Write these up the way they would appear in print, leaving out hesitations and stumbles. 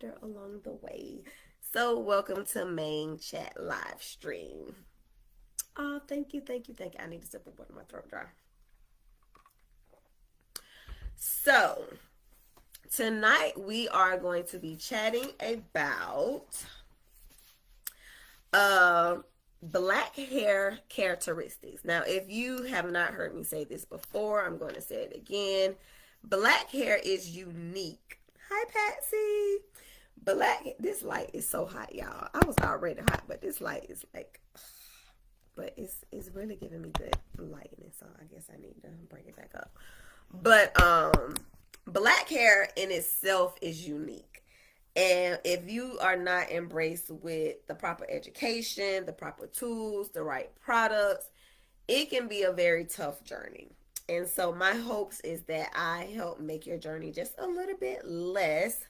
laughter along the way. So, welcome to Main Chat Live Stream. Oh, thank you, thank you, thank you. I need to sip of water, my throat dry. So, tonight we are going to be chatting about uh, black hair characteristics. Now, if you have not heard me say this before, I'm going to say it again. Black hair is unique. Hi, Patsy. This light is so hot, y'all. I was already hot, but this light is like, but it's really giving me good lightning, so I guess I need to bring it back up. But black hair in itself is unique. And if you are not embraced with the proper education, the proper tools, the right products, it can be a very tough journey. And so my hopes is that I help make your journey just a little bit less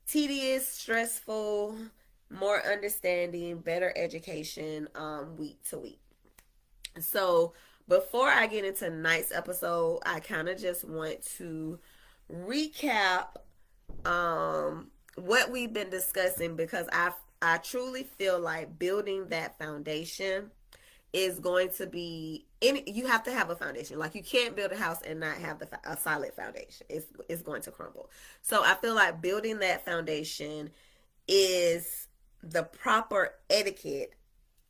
tedious, stressful, more understanding, better education week to week. So before I get into tonight's episode, I kind of just want to recap what we've been discussing because I truly feel like building that foundation is going to be you have to have a foundation. Like you can't build a house and not have a solid foundation. It's going to crumble. So I feel like building that foundation is the proper etiquette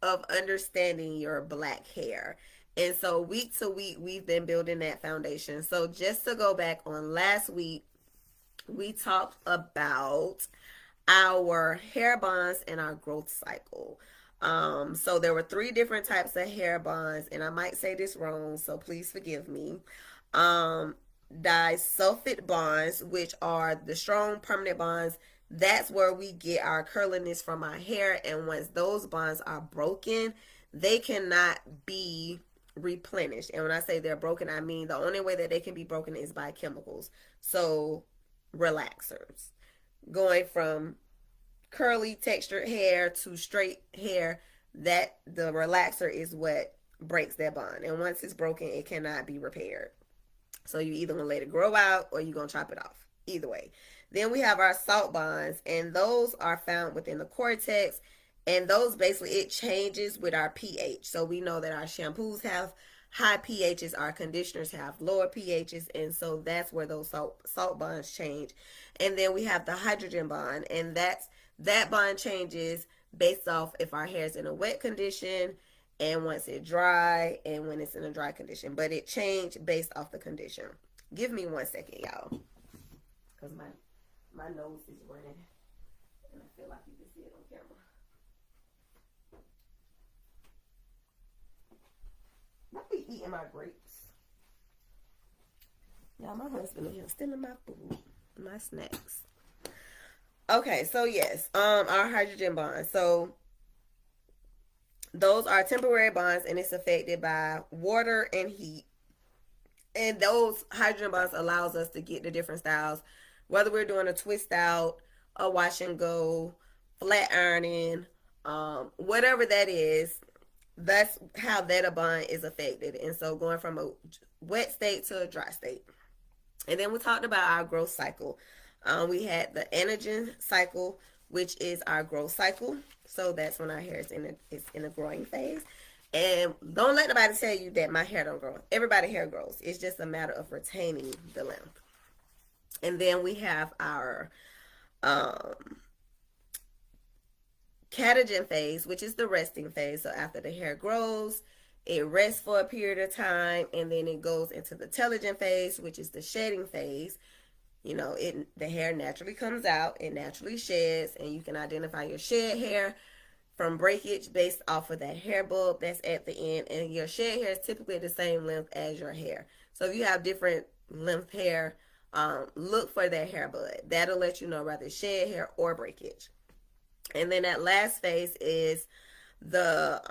of understanding your black hair. And so week to week we've been building that foundation. So just to go back on last week, we talked about our hair bonds and our growth cycle. So there were 3 different types of hair bonds, and I might say this wrong, so please forgive me. Disulfide bonds, which are the strong permanent bonds. That's where we get our curliness from our hair, and once those bonds are broken, they cannot be replenished. And when I say they're broken, I mean the only way that they can be broken is by chemicals. So relaxers, going from curly textured hair to straight hair, that the relaxer is what breaks that bond. And once it's broken, it cannot be repaired. So you either gonna let it grow out or you're gonna chop it off. Either way. Then we have our salt bonds, and those are found within the cortex. And those basically, it changes with our pH. So we know that our shampoos have high pHs, our conditioners have lower pHs, and so that's where those salt bonds change. And then we have the hydrogen bond, and that bond changes based off if our hair is in a wet condition and once it dry and when it's in a dry condition. But it changed based off the condition. Give me 1 second, y'all, because my nose is running and I feel like you can see it on camera. Not be eating my grapes. Y'all, my husband is stealing my food, my snacks. Okay, so yes, our hydrogen bonds. So those are temporary bonds, and it's affected by water and heat. And those hydrogen bonds allows us to get the different styles, whether we're doing a twist out, a wash and go, flat ironing, whatever that is. That's how that bond is affected. And so going from a wet state to a dry state. And then we talked about our growth cycle. We had the anagen cycle, which is our growth cycle. So that's when our hair is in a growing phase. And don't let nobody tell you that my hair don't grow. Everybody's hair grows. It's just a matter of retaining the length. And then we have our catagen phase, which is the resting phase. So after the hair grows, it rests for a period of time, and then it goes into the telogen phase, which is the shedding phase. You know, the hair naturally comes out, it naturally sheds, and you can identify your shed hair from breakage based off of that hair bulb that's at the end. And your shed hair is typically the same length as your hair. So if you have different length hair, look for that hair bud. That'll let you know whether it's shed hair or breakage. And then that last phase is the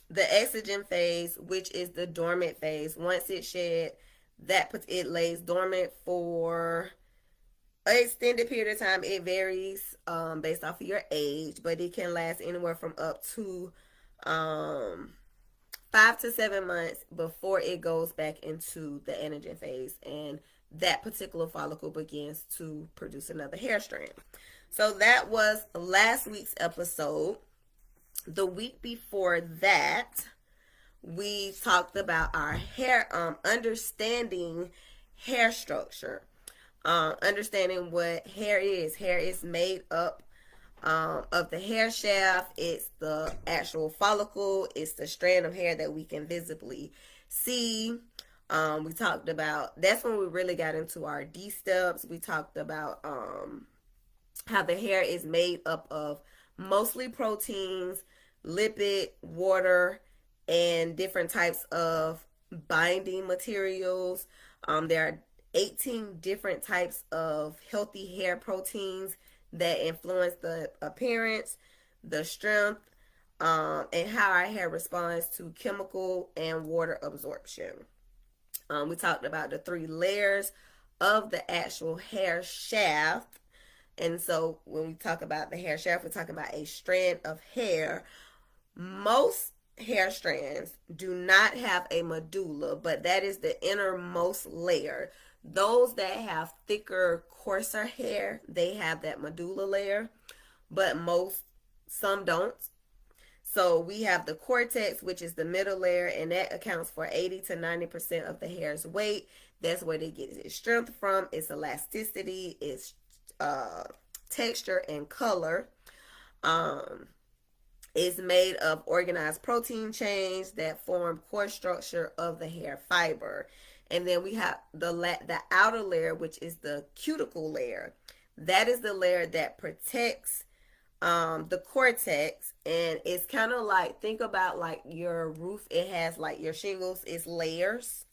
exogen phase, which is the dormant phase. Once it's shed, it lays dormant for an extended period of time. It varies based off of your age, but it can last anywhere from up to 5 to 7 months before it goes back into the anagen phase. And that particular follicle begins to produce another hair strand. So that was last week's episode. The week before that, we talked about our hair, understanding hair structure, understanding what hair is. Hair is made up of the hair shaft. It's the actual follicle. It's the strand of hair that we can visibly see. We talked about, that's when we really got into our D steps. We talked about how the hair is made up of mostly proteins, lipid, water, and different types of binding materials. There are 18 different types of healthy hair proteins that influence the appearance, the strength, and how our hair responds to chemical and water absorption. We talked about the 3 layers of the actual hair shaft. And so when we talk about the hair shaft, we're talking about a strand of hair. Most hair strands do not have a medulla, but that is the innermost layer. Those that have thicker, coarser hair, they have that medulla layer, but some don't. So we have the cortex, which is the middle layer, and that accounts for 80 to 90% of the hair's weight. That's where they get its strength from, its elasticity, its texture and color. It's made of organized protein chains that form core structure of the hair fiber. And then we have the outer layer, which is the cuticle layer. That is the layer that protects the cortex, and it's kind of like, think about like your roof. It has like your shingles, it's layers.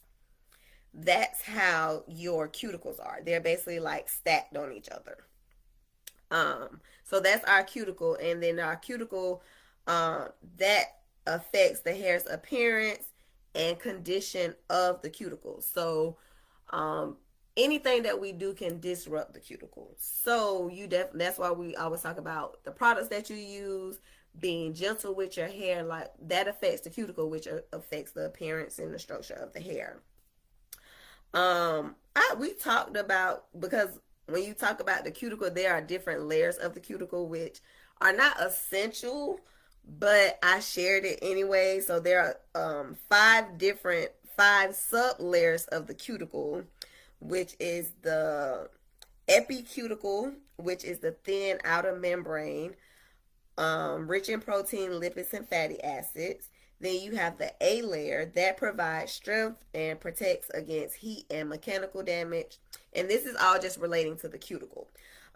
That's how your cuticles are. They're basically like stacked on each other. So that's our cuticle, and then our cuticle that affects the hair's appearance and condition of the cuticle. So anything that we do can disrupt the cuticle. So that's why we always talk about the products that you use, being gentle with your hair, like that affects the cuticle, which affects the appearance and the structure of the hair. We talked about, because when you talk about the cuticle, there are different layers of the cuticle which are not essential, but I shared it anyway. So there are 5 sub layers of the cuticle, which is the epicuticle, which is the thin outer membrane, rich in protein, lipids, and fatty acids. Then you have the A layer that provides strength and protects against heat and mechanical damage. And this is all just relating to the cuticle.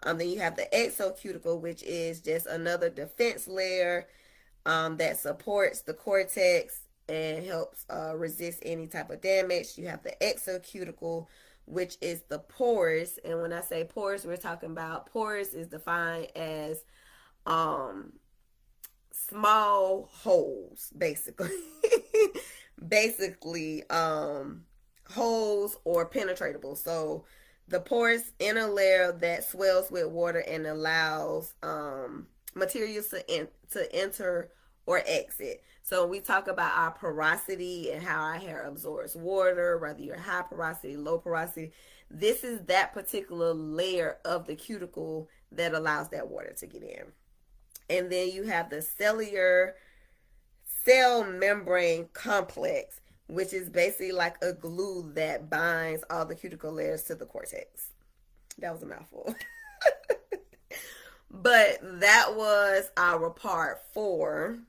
Then you have the exocuticle, which is just another defense layer that supports the cortex and helps resist any type of damage. You have the exocuticle, which is the pores. And when I say pores, we're talking about, pores is defined as small holes, basically. basically holes or penetratable. So the porous inner layer that swells with water and allows materials to enter or exit. So we talk about our porosity and how our hair absorbs water, whether you're high porosity, low porosity. This is that particular layer of the cuticle that allows that water to get in. And then you have the cell membrane complex, which is basically like a glue that binds all the cuticle layers to the cortex. That was a mouthful. But that was our part 4.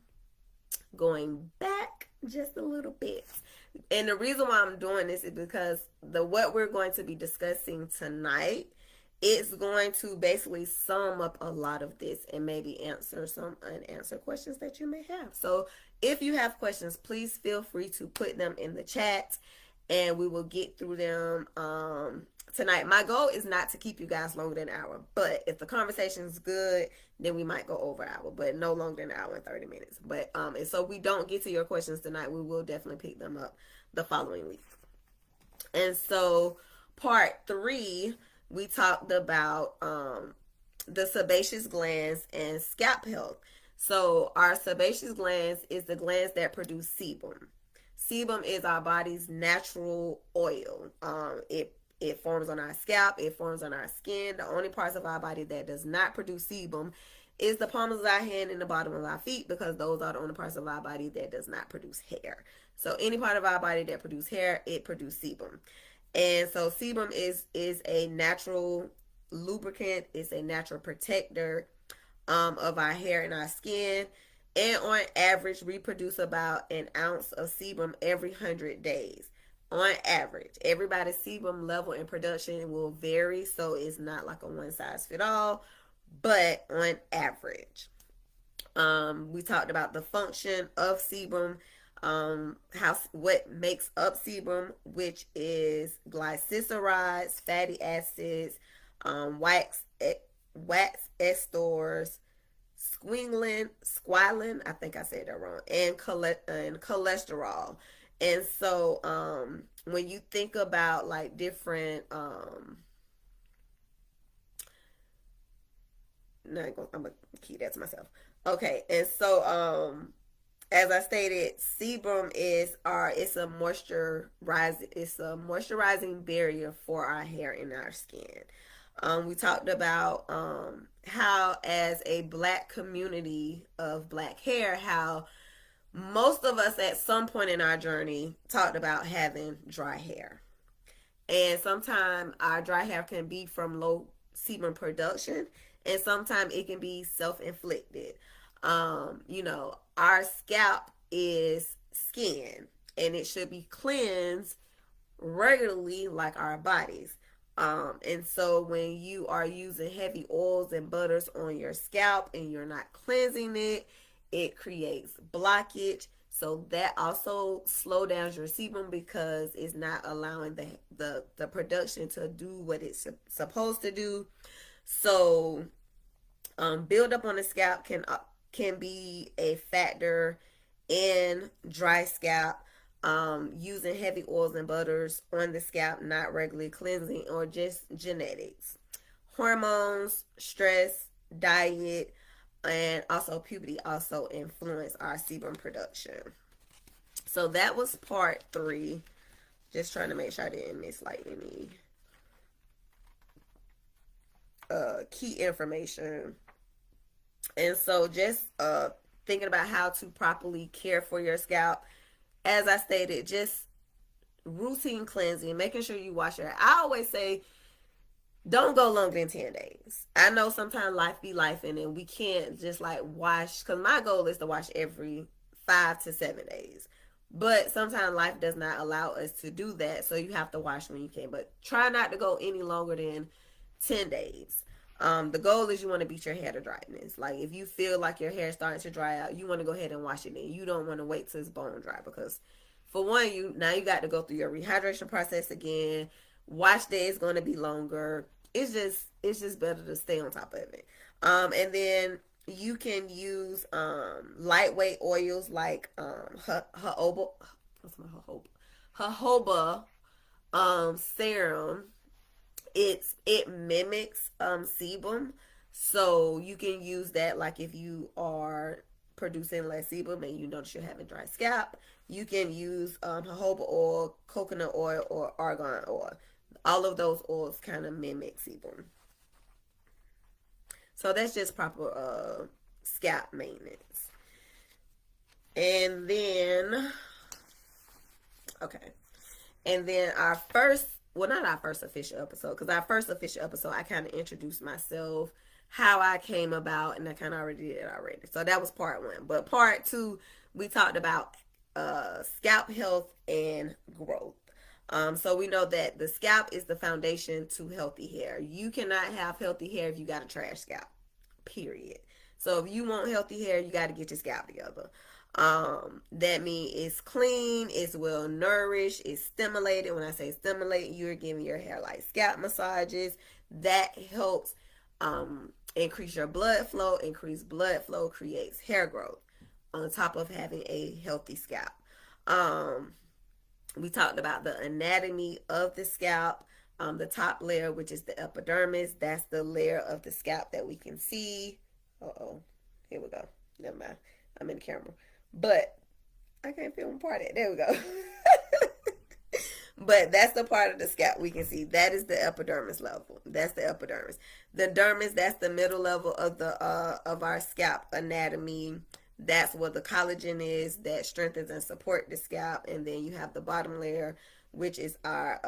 Going back just a little bit. And the reason why I'm doing this is because what we're going to be discussing tonight, it's going to basically sum up a lot of this and maybe answer some unanswered questions that you may have. So if you have questions, please feel free to put them in the chat and we will get through them tonight. My goal is not to keep you guys longer than an hour, but if the conversation is good, then we might go over an hour, but no longer than an hour and 30 minutes. But and so we don't get to your questions tonight, we will definitely pick them up the following week. And so part 3, we talked about the sebaceous glands and scalp health. So our sebaceous glands is the glands that produce sebum. Sebum is our body's natural oil. It It forms on our scalp. It forms on our skin. The only parts of our body that does not produce sebum is the palms of our hand and the bottom of our feet, because those are the only parts of our body that does not produce hair. So any part of our body that produces hair, it produces sebum. And so sebum is a natural lubricant. It's a natural protector of our hair and our skin. And on average, we produce about an ounce of sebum every 100 days. On average, everybody's sebum level in production will vary, so it's not like a one size fit all, but on average. We talked about the function of sebum, what makes up sebum, which is glycerides, fatty acids, wax esters, squalene, I think I said that wrong, and cholesterol. And so when you think about like different I'm gonna keep that to myself. Okay, and so as I stated, sebum it's a moisturizing barrier for our hair and our skin. We talked about how, as a black community of black hair, how most of us at some point in our journey talked about having dry hair. And sometimes our dry hair can be from low sebum production, and sometimes it can be self-inflicted. Our scalp is skin, and it should be cleansed regularly like our bodies. And so when you are using heavy oils and butters on your scalp and you're not cleansing it, it creates blockage. So that also slow down your sebum, because it's not allowing the production to do what it's supposed to do. So build up on the scalp can be a factor in dry scalp. Using heavy oils and butters on the scalp, not regularly cleansing, or just genetics. Hormones, stress, diet, and also puberty also influence our sebum production. So that was part 3. Just trying to make sure I didn't miss like any key information. And so just thinking about how to properly care for your scalp. As I stated, just routine cleansing, making sure you wash your hair. I always say, don't go longer than 10 days. I know sometimes life be life, and we can't just like wash, because my goal is to wash every 5 to 7 days. But sometimes life does not allow us to do that, so you have to wash when you can. But try not to go any longer than 10 days. The goal is you want to beat your hair to dryness. Like if you feel like your hair is starting to dry out, you want to go ahead and wash it in. You don't want to wait till it's bone dry, because for one, you got to go through your rehydration process again. Wash day is going to be longer. It's just better to stay on top of it. And then you can use lightweight oils like jojoba serum. It mimics sebum, so you can use that like if you are producing less sebum and you notice you're having dry scalp. You can use jojoba oil, coconut oil, or argan oil. All of those oils kind of mimic sebum. So that's just proper scalp maintenance. And then, okay. And then not our first official episode, because our first official episode, I kind of introduced myself, how I came about, and I kind of already did it already. So that was part 1. But part 2, we talked about scalp health and growth. So we know that the scalp is the foundation to healthy hair. You cannot have healthy hair if you got a trash scalp, period. So if you want healthy hair, you got to get your scalp together. That means it's clean, it's well nourished, it's stimulated. When I say stimulate, you're giving your hair like scalp massages. That helps increase your blood flow. Increased blood flow creates hair growth on top of having a healthy scalp. We talked about the anatomy of the scalp. The top layer, which is the epidermis, that's the layer of the scalp that we can see. Here we go. Never mind. I'm in the camera. But I can't film part of it. There we go. But that's the part of the scalp we can see. That is the epidermis level. That's the epidermis. The dermis, that's the middle level of our scalp anatomy. That's where the collagen is that strengthens and support the scalp. And then you have the bottom layer, which is our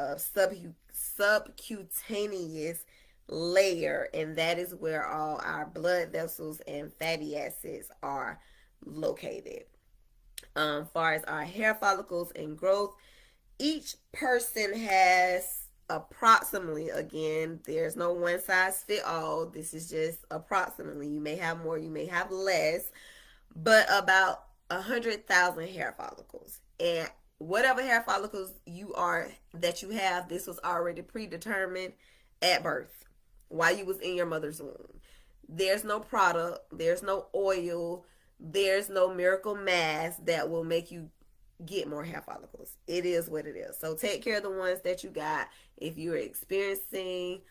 subcutaneous layer, and that is where all our blood vessels and fatty acids are located. Far as our hair follicles and growth, each person has approximately, again, there's no one size fit all. This is just approximately. You may have more, you may have less, but about 100,000 hair follicles. And whatever hair follicles you have, this was already predetermined at birth while you was in your mother's womb. There's no product, there's no oil, there's no miracle mask that will make you get more hair follicles. It is what it is. So take care of the ones that you got. If you're experiencing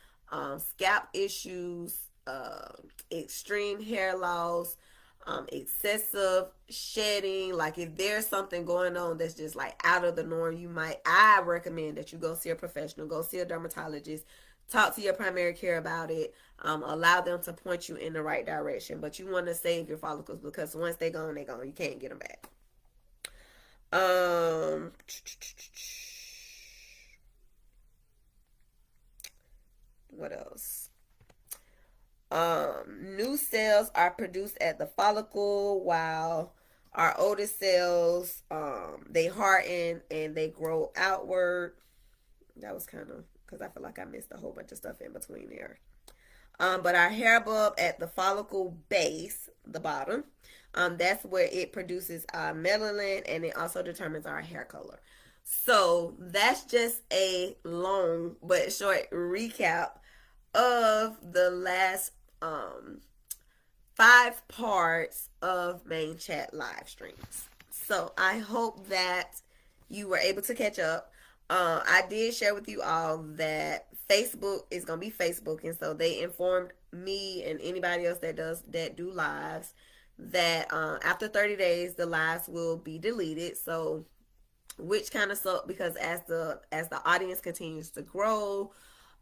scalp issues, extreme hair loss, excessive shedding, like if there's something going on that's just like out of the norm, I recommend that you go see a professional, go see a dermatologist, talk to your primary care about it, allow them to point you in the right direction. But you want to save your follicles because once they're gone, they're gone. You can't get them back. What else? New cells are produced at the follicle while our oldest cells, they harden and they grow outward. That was kind of because I feel like I missed a whole bunch of stuff in between there. But our hair bulb at the follicle base, the bottom, that's where it produces our melanin, and it also determines our hair color. So that's just a long but short recap of the last 5 parts of main chat live streams. So I hope that you were able to catch up. I did share with you all that Facebook is gonna be Facebook, and so they informed me and anybody else that do lives that after 30 days the lives will be deleted. So which kind of sucked because as the audience continues to grow,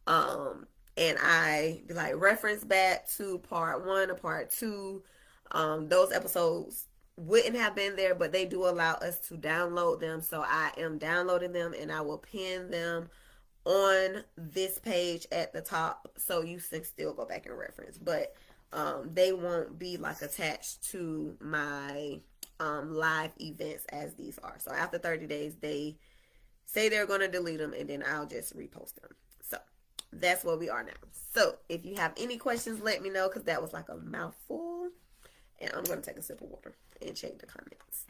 and I like reference back to part 1 or part 2, those episodes wouldn't have been there, but they do allow us to download them. So I am downloading them and I will pin them on this page at the top so you can still go back and reference. But they won't be like attached to my live events as these are. So after 30 days, they say they're going to delete them and then I'll just repost them. So that's where we are now. So if you have any questions, let me know because that was like a mouthful. And I'm going to take a sip of water and check the comments.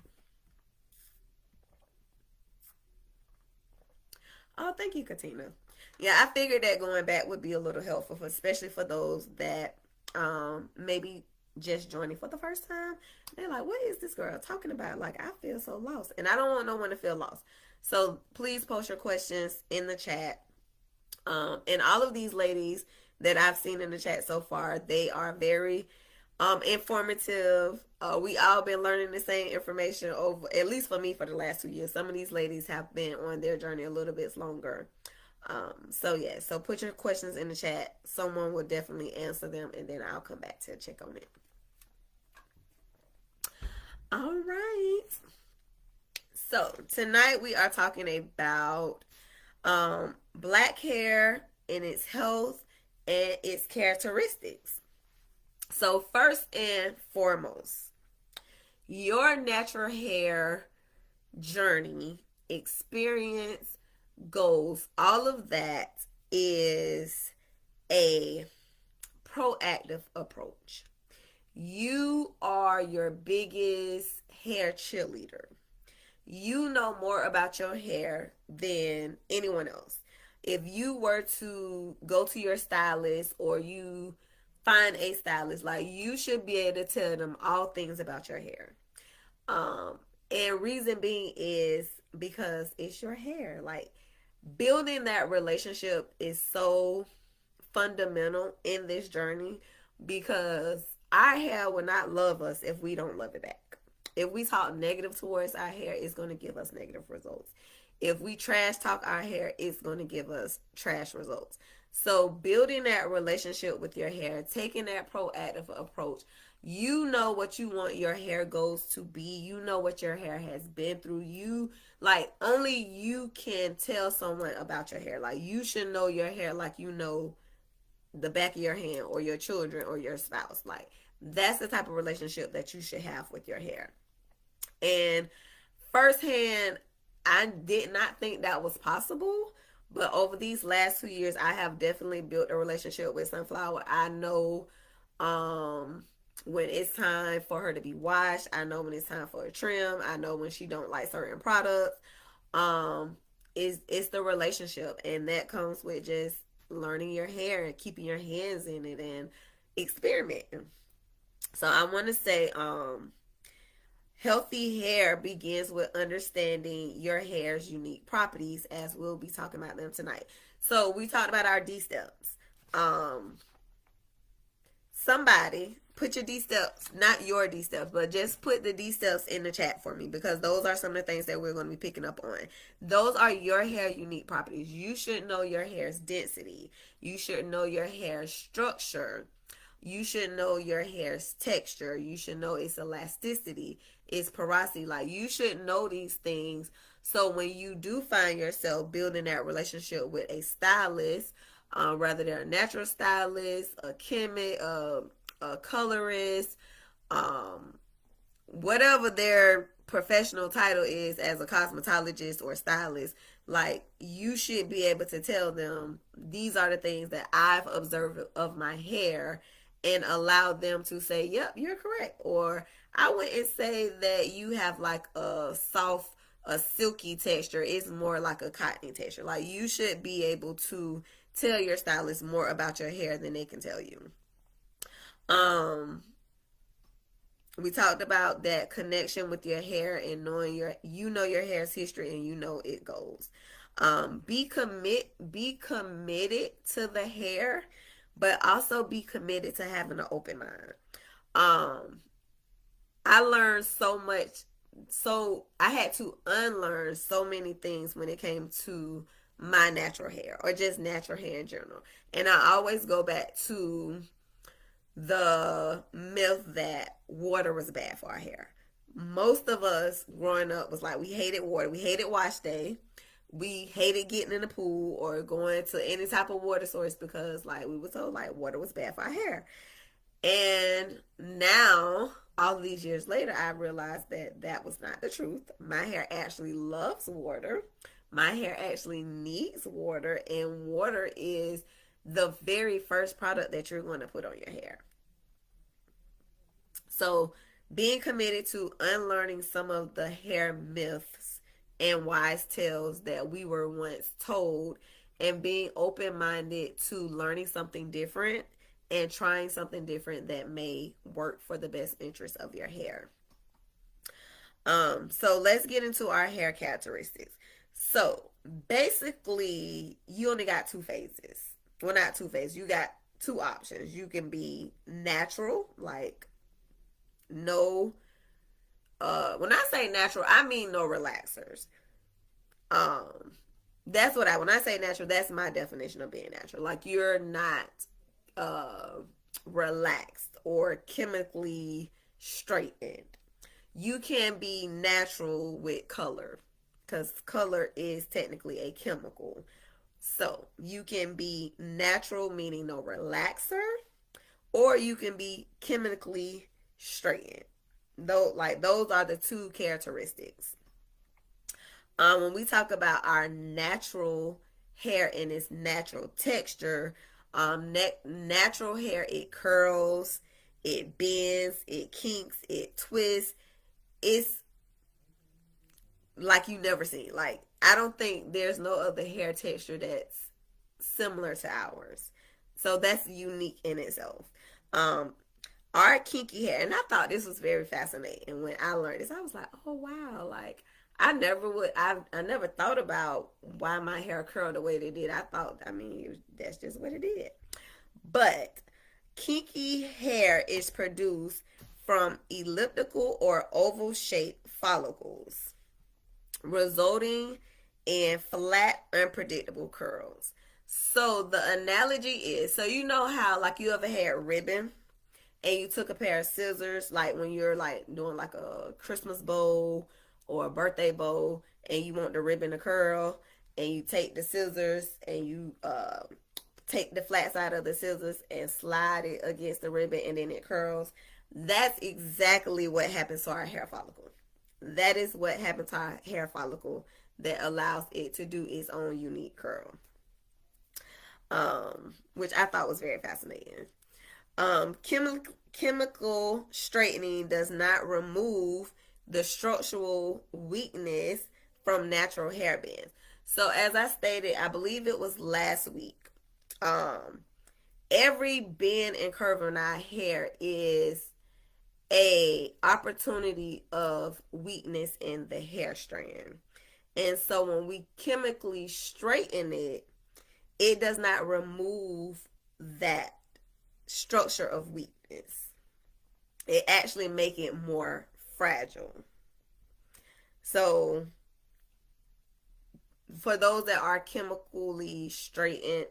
Oh, thank you, Katina. Yeah, I figured that going back would be a little helpful, especially for those that maybe just joining for the first time. They're like, what is this girl talking about? Like, I feel so lost. And I don't want no one to feel lost. So please post your questions in the chat. And all of these ladies that I've seen in the chat so far, they are very informative. We all been learning the same information over, at least for me, for the last 2 years. Some of these ladies have been on their journey a little bit longer. So yeah, so put your questions in the chat. Someone will definitely answer them, and then I'll come back to check on it. All right. So tonight we are talking about black hair and its health and its characteristics. So first and foremost, your natural hair journey, experience, goals, all of that is a proactive approach. You are your biggest hair cheerleader. You know more about your hair than anyone else. If you were to go to your stylist or you find a stylist, like you should be able to tell them all things about your hair. And reason being is because it's your hair. Like building that relationship is so fundamental in this journey because our hair will not love us if we don't love it back. If we talk negative towards our hair, it's going to give us negative results. If we trash talk our hair, it's going to give us trash results. So building that relationship with your hair, taking that proactive approach, you know what you want your hair goals to be. You know what your hair has been through. You like only you can tell someone about your hair. Like you should know your hair like you know the back of your hand or your children or your spouse. Like that's the type of relationship that you should have with your hair. And firsthand, I did not think that was possible. But over these last 2 years, I have definitely built a relationship with Sunflower. I know when it's time for her to be washed. I know when it's time for a trim. I know when she don't like certain products. Um, it's the relationship, and that comes with just learning your hair and keeping your hands in it and experimenting. So I want to say, healthy hair begins with understanding your hair's unique properties, as we'll be talking about them tonight. So we talked about our D steps. Um, Somebody put your D steps, not your D steps, but just put the D steps in the chat for me because those are some of the things that we're going to be picking up on. Those are your hair unique properties. You should know your hair's density. You should know your hair's structure. You should know your hair's texture. You should know its elasticity, its porosity. Like you should know these things. So when you do find yourself building that relationship with a stylist, whether they're a natural stylist, a chemist, a colorist, um, whatever their professional title is as a cosmetologist or stylist, like you should be able to tell them these are the things that I've observed of my hair and allow them to say, yep, you're correct. Or I wouldn't say that you have like a soft, a silky texture. It's more like a cottony texture. Like you should be able to tell your stylist more about your hair than they can tell you. Um, we talked about that connection with your hair and knowing you know your hair's history and you know it goes. Be committed to the hair, but also be committed to having an open mind. Um, I learned so much, so I had to unlearn so many things when it came to my natural hair or just natural hair in general. And I always go back to the myth that water was bad for our hair. Most of us growing up was like we hated water. We hated wash day. We hated getting in the pool or going to any type of water source because like we were told like water was bad for our hair. And now all these years later I realized that that was not the truth. My hair actually loves water. My hair actually needs water, and water is the very first product that you're going to put on your hair. So, being committed to unlearning some of the hair myths and wise tales that we were once told, and being open minded to learning something different and trying something different that may work for the best interest of your hair. So let's get into our hair characteristics. So basically, you only got two phases. Well, not two phases. You got two options. You can be natural, like no. When I say natural, I mean no relaxers. Um, that's what I when I say natural. That's my definition of being natural. Like you're not uh relaxed or chemically straightened. You can be natural with color because color is technically a chemical. So you can be natural, meaning no relaxer, or you can be chemically straightened. Though, like those are the two characteristics. When we talk about our natural hair and its natural texture, natural hair it curls, it bends, it kinks, it twists. It's like you never seen. Like I don't think there's no other hair texture that's similar to ours. So that's unique in itself. Um, our kinky hair, and I thought this was very fascinating when I learned this. I was like, oh wow, like I never thought about why my hair curled the way it did. I thought, I mean, that's just what it did. But kinky hair is produced from elliptical or oval shaped follicles, resulting and flat, unpredictable curls. So the analogy is, so you know how like you ever had ribbon and you took a pair of scissors, like when you're like doing like a Christmas bowl or a birthday bowl, and you want the ribbon to curl, and you take the scissors and you take the flat side of the scissors and slide it against the ribbon, and then it curls. That's exactly what happens to our hair follicle. That is what happens to our hair follicle that allows it to do its own unique curl, which I thought was very fascinating. Chemical straightening does not remove the structural weakness from natural hair bands. So as I stated, I believe it was last week. Every bend and curve in our hair is a opportunity of weakness in the hair strand. And so when we chemically straighten it, it does not remove that structure of weakness. It actually make it more fragile. So for those that are chemically straightened,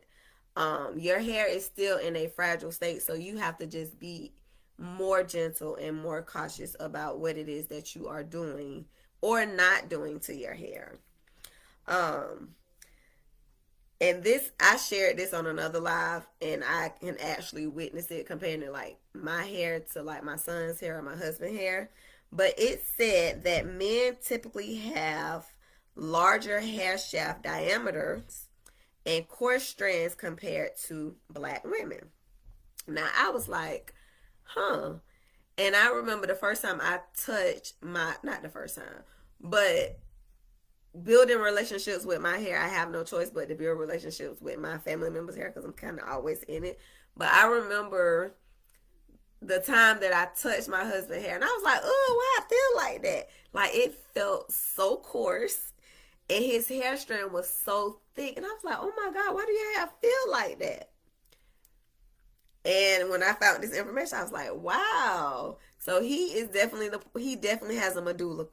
your hair is still in a fragile state, so you have to just be more gentle and more cautious about what it is that you are doing or not doing to your hair. Um, and this, I shared this on another live, and I can actually witness it comparing to like my hair to like my son's hair or my husband's hair. But it said that men typically have larger hair shaft diameters and coarse strands compared to black women. Now I was like, huh. And I remember the first time I touched my, not the first time, but building relationships with my hair, I have no choice but to build relationships with my family members' hair because I'm kind of always in it. But I remember the time that I touched my husband's hair, and I was like, oh, why I feel like that? Like it felt so coarse, and his hair strand was so thick, and I was like, oh my God, why do your hair feel like that? And when I found this information, I was like, wow. So he definitely has a medulla,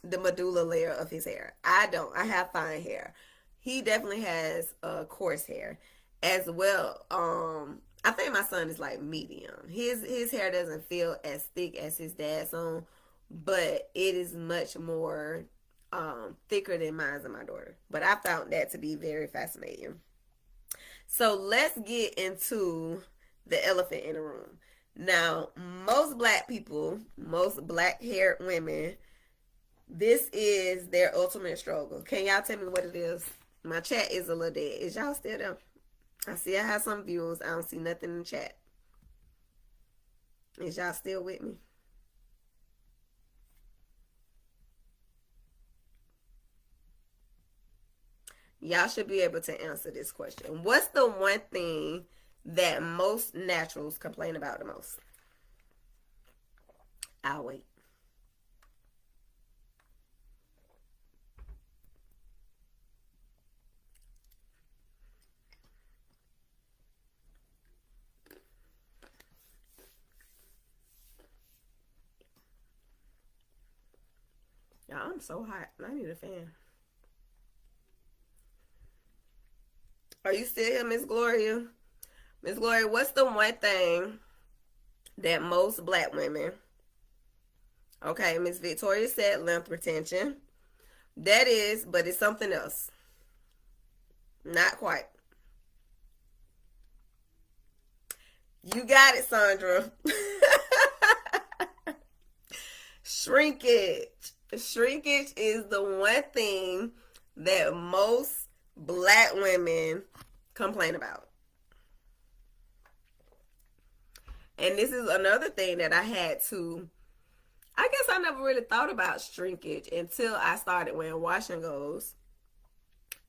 the medulla layer of his hair. I don't. I have fine hair. He definitely has coarse hair as well. I think my son is like medium. His hair doesn't feel as thick as his dad's own, but it is much more thicker than mine and my daughter. But I found that to be very fascinating. So let's get into the elephant in the room. Now, most black people, most black haired women, this is their ultimate struggle. Can y'all tell me what it is? My chat is a little dead. Is y'all still there? I see I have some viewers. I don't see nothing in the chat. Is y'all still with me? Y'all should be able to answer this question. What's the one thing that most naturals complain about the most? I'll wait. Y'all, I'm so hot. I need a fan. Are you still here, Miss Gloria? Miss Gloria, what's the one thing that most black women... Okay, Miss Victoria said length retention. That is, but it's something else. Not quite. You got it, Sandra. Shrinkage. Shrinkage is the one thing that most black women complain about. And this is another thing that I had to, I guess I never really thought about shrinkage until I started wearing wash and goes.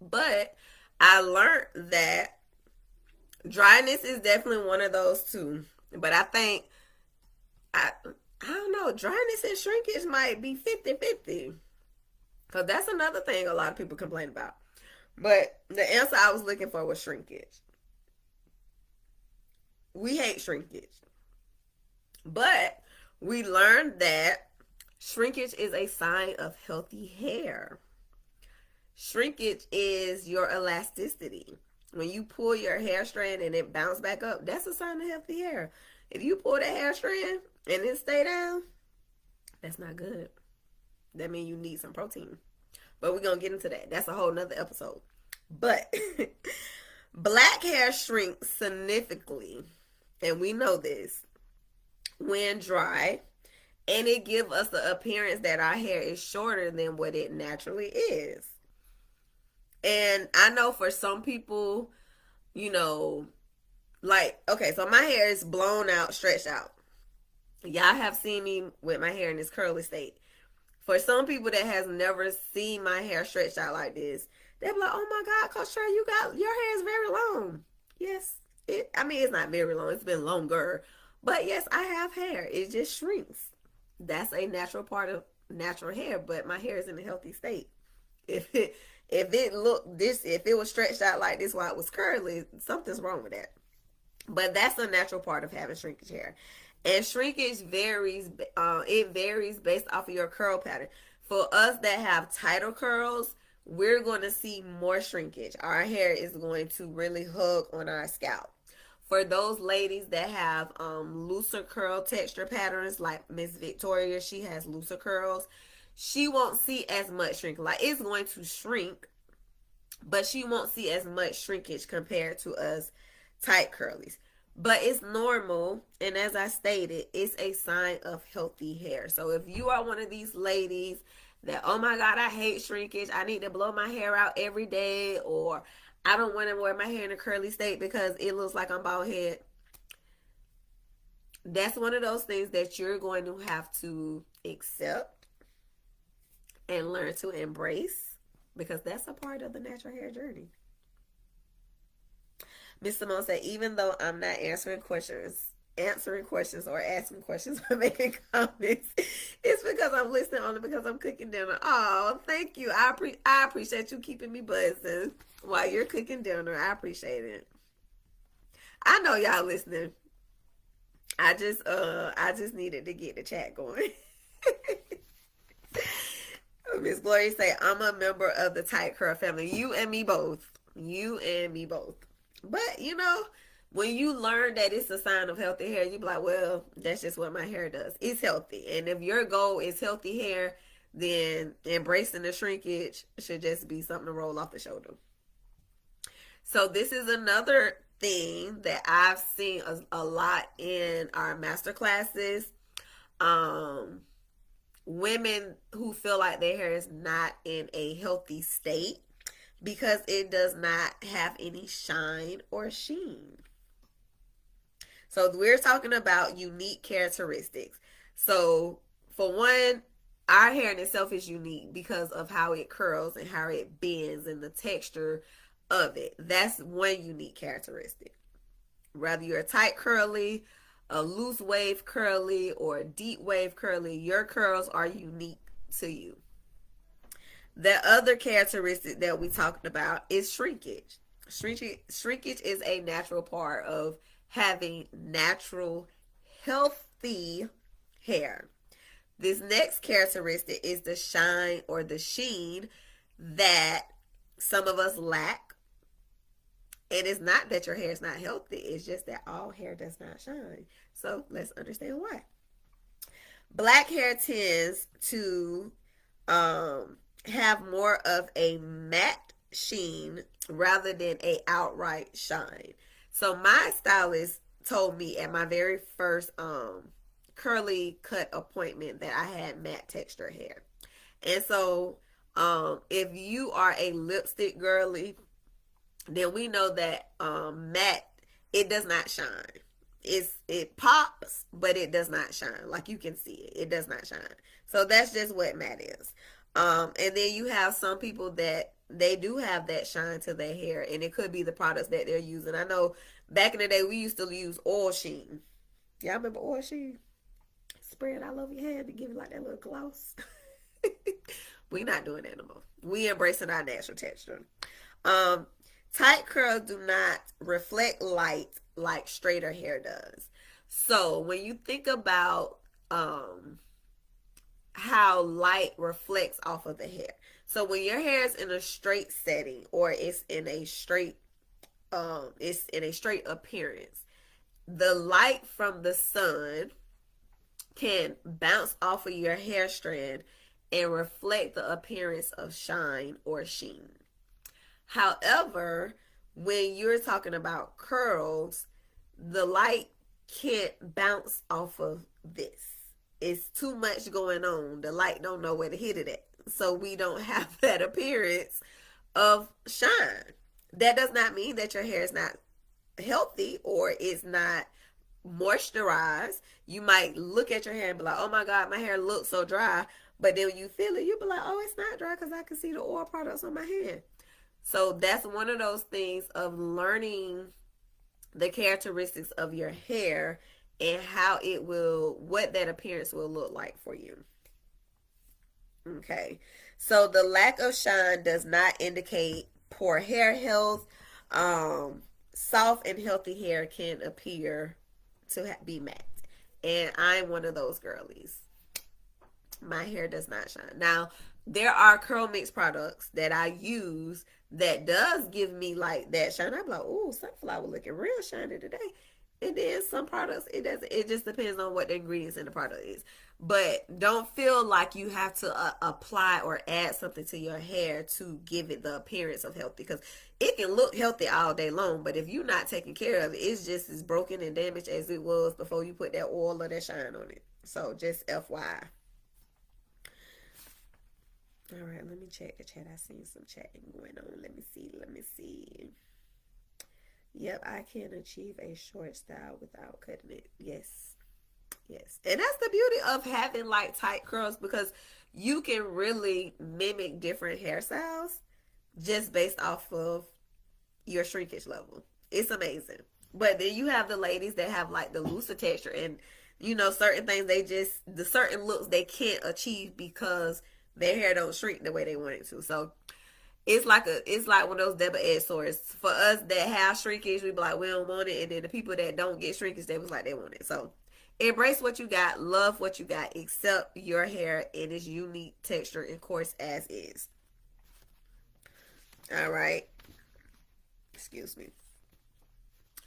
But I learned that dryness is definitely one of those too. But I think, I don't know, dryness and shrinkage might be 50-50. Because that's another thing a lot of people complain about. But the answer I was looking for was shrinkage. We hate shrinkage. But we learned that shrinkage is a sign of healthy hair. Shrinkage is your elasticity. When you pull your hair strand and it bounce back up, that's a sign of healthy hair. If you pull the hair strand and it stay down, that's not good. That means you need some protein. But we're gonna get into that. That's a whole nother episode. But black hair shrinks significantly, and we know this, when dry, and it gives us the appearance that our hair is shorter than what it naturally is. And I know for some people, you know, like, okay, so my hair is blown out, stretched out. Y'all have seen me with my hair in this curly state. For some people that has never seen my hair stretched out like this, they'll be like, "Oh my God, Coach Trell, you got your hair is very long." Yes, I mean, it's not very long. It's been longer, but yes, I have hair. It just shrinks. That's a natural part of natural hair. But my hair is in a healthy state. If it was stretched out like this while it was curly, something's wrong with that. But that's a natural part of having shrinkage hair. And shrinkage varies. It varies based off of your curl pattern. For us that have tighter curls, we're going to see more shrinkage. Our hair is going to really hug on our scalp. For those ladies that have looser curl texture patterns, like Miss Victoria, she has looser curls. She won't see as much shrink. Like, it's going to shrink, but she won't see as much shrinkage compared to us tight curlies. But it's normal, and as I stated, it's a sign of healthy hair. So if you are one of these ladies that, "Oh my God, I hate shrinkage, I need to blow my hair out every day," or "I don't want to wear my hair in a curly state because it looks like I'm bald head," that's one of those things that you're going to have to accept and learn to embrace, because that's a part of the natural hair journey. Miss Simone said, "Even though I'm not answering questions or asking questions or making comments, it's because I'm listening only because I'm cooking dinner." Oh, thank you. I appreciate you keeping me buzzing while you're cooking dinner. I appreciate it. I know y'all listening. I just needed to get the chat going. Miss Gloria say, "I'm a member of the tight curl family." You and me both. You and me both. But when you learn that it's a sign of healthy hair, you be like, "Well, that's just what my hair does. It's healthy." And if your goal is healthy hair, then embracing the shrinkage should just be something to roll off the shoulder. So this is another thing that I've seen a lot in our master classes. Women who feel like their hair is not in a healthy state because it does not have any shine or sheen. So we're talking about unique characteristics. So for one, our hair in itself is unique because of how it curls and how it bends and the texture of it. That's one unique characteristic. Whether you're a tight curly, a loose wave curly, or a deep wave curly, your curls are unique to you. The other characteristic that we talked about is shrinkage. Shrinkage is a natural part of having natural, healthy hair. This next characteristic is the shine or the sheen that some of us lack. And it's not that your hair is not healthy. It's just that all hair does not shine. So let's understand why. Black hair tends to have more of a matte sheen rather than a outright shine. So my stylist told me at my very first curly cut appointment that I had matte texture hair. And so if you are a lipstick girly, then we know that matte, it does not shine. It pops, but it does not shine. Like, you can see it. It does not shine. So that's just what matte is. And then you have some people that they do have that shine to their hair, and it could be the products that they're using. I know back in the day we used to use oil sheen. Y'all remember oil sheen? Spray it all over your head to give it like that little gloss. We're not doing that no more. We embracing our natural texture. Tight curls do not reflect light like straighter hair does. So when you think about how light reflects off of the hair. So when your hair is in a straight setting, or it's in a straight appearance, the light from the sun can bounce off of your hair strand and reflect the appearance of shine or sheen. However, when you're talking about curls, the light can't bounce off of this. It's too much going on. The light don't know where to hit it at. So we don't have that appearance of shine. That does not mean that your hair is not healthy or it's not moisturized. You might look at your hair and be like, oh my God, my hair looks so dry. But then when you feel it, you be like, oh, it's not dry because I can see the oil products on my hand. So that's one of those things of learning the characteristics of your hair and what that appearance will look like for you. Okay. So the lack of shine does not indicate poor hair health. Soft and healthy hair can appear to be matte. And I'm one of those girlies. My hair does not shine. Now, there are curl mix products that I use that does give me like that shine. I'm like, ooh, sunflower looking real shiny today. And then some products, it doesn't. It just depends on what the ingredients in the product is. But don't feel like you have to apply or add something to your hair to give it the appearance of healthy, because it can look healthy all day long, but if you're not taking care of it, it's just as broken and damaged as it was before you put that oil or that shine on it. So just FYI. All right, let me check the chat. I seen some chatting going on. Let me see. Yep, I can achieve a short style without cutting it. Yes. And that's the beauty of having like tight curls, because you can really mimic different hairstyles just based off of your shrinkage level. It's amazing. But then you have the ladies that have like the looser texture, and certain things, the certain looks they can't achieve because their hair don't shrink the way they want it to. So it's like one of those double-edged swords. For us that have shrinkage, we be like, we don't want it. And then the people that don't get shrinkage, they was like, they want it. So embrace what you got, love what you got, accept your hair in its unique texture and course as is. All right. Excuse me.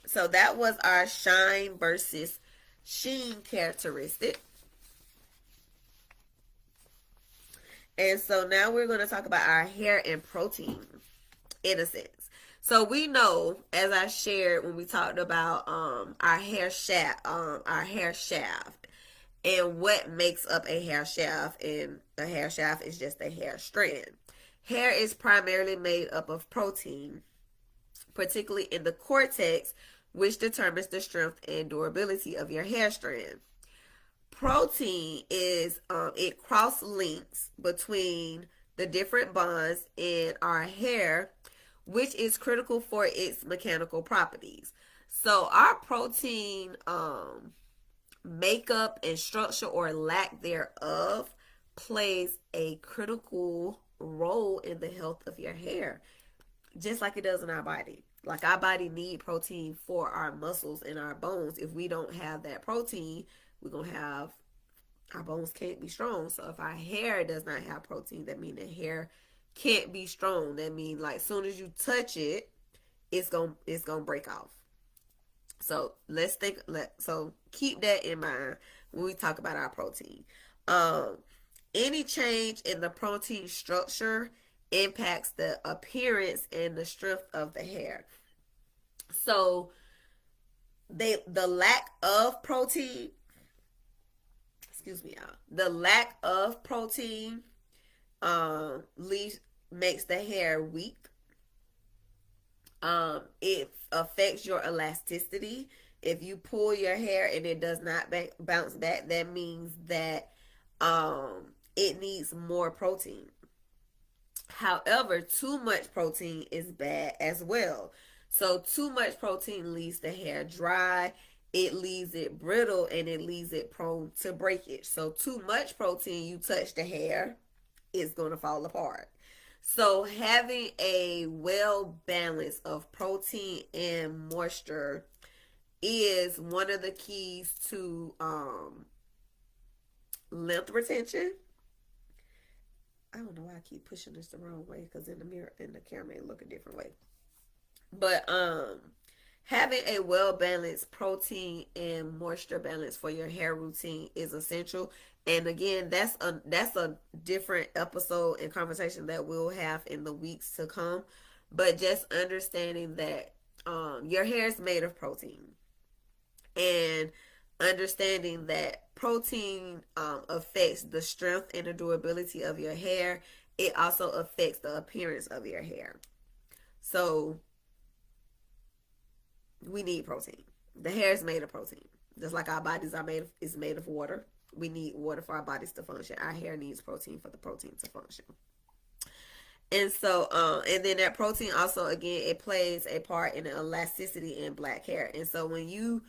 So that was our shine versus sheen characteristic. And so now we're going to talk about our hair and protein, in a sense. So we know, as I shared when we talked about our hair shaft, and what makes up a hair shaft. And a hair shaft is just a hair strand. Hair is primarily made up of protein, particularly in the cortex, which determines the strength and durability of your hair strand. Protein is it cross links between the different bonds in our hair, which is critical for its mechanical properties. So our protein makeup and structure, or lack thereof, plays a critical role in the health of your hair, just like it does in our body. Like our body need protein for our muscles and our bones. If we don't have that protein, we're going to have, our bones can't be strong. So if our hair does not have protein, that means the hair can't be strong. That means like soon as you touch it, it's gonna break off. So so keep that in mind when we talk about our protein. Any change in the protein structure impacts the appearance and the strength of the hair. So the lack of protein, the lack of protein makes the hair weak. It affects your elasticity. If you pull your hair and it does not bounce back, that means that it needs more protein. However, too much protein is bad as well. So too much protein leaves the hair dry, it leaves it brittle, and it leaves it prone to breakage. So too much protein, you touch the hair, it's going to fall apart. So having a well balance of protein and moisture is one of the keys to length retention, I don't know why I keep pushing this the wrong way, because in the mirror, in the camera, it look a different way. But having a well balanced protein and moisture balance for your hair routine is essential. And again, that's a different episode and conversation that we'll have in the weeks to come. But just understanding that your hair is made of protein, and understanding that protein affects the strength and the durability of your hair. It also affects the appearance of your hair. So we need protein. The hair is made of protein. Just like our bodies are made of water. We need water for our bodies to function. Our hair needs protein for the protein to function. And so, and then that protein also, again, it plays a part in the elasticity in black hair. And so when you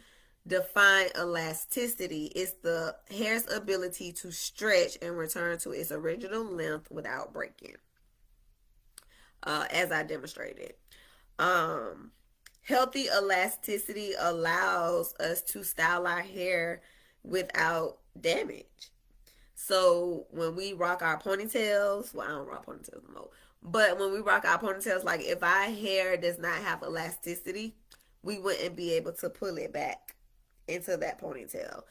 define elasticity, it's the hair's ability to stretch and return to its original length without breaking, as I demonstrated. Um, Healthy elasticity allows us to style our hair without damage. So when we rock our ponytails, well, I don't rock ponytails no more, but when we rock our ponytails, like if our hair does not have elasticity, we wouldn't be able to pull it back into that ponytail.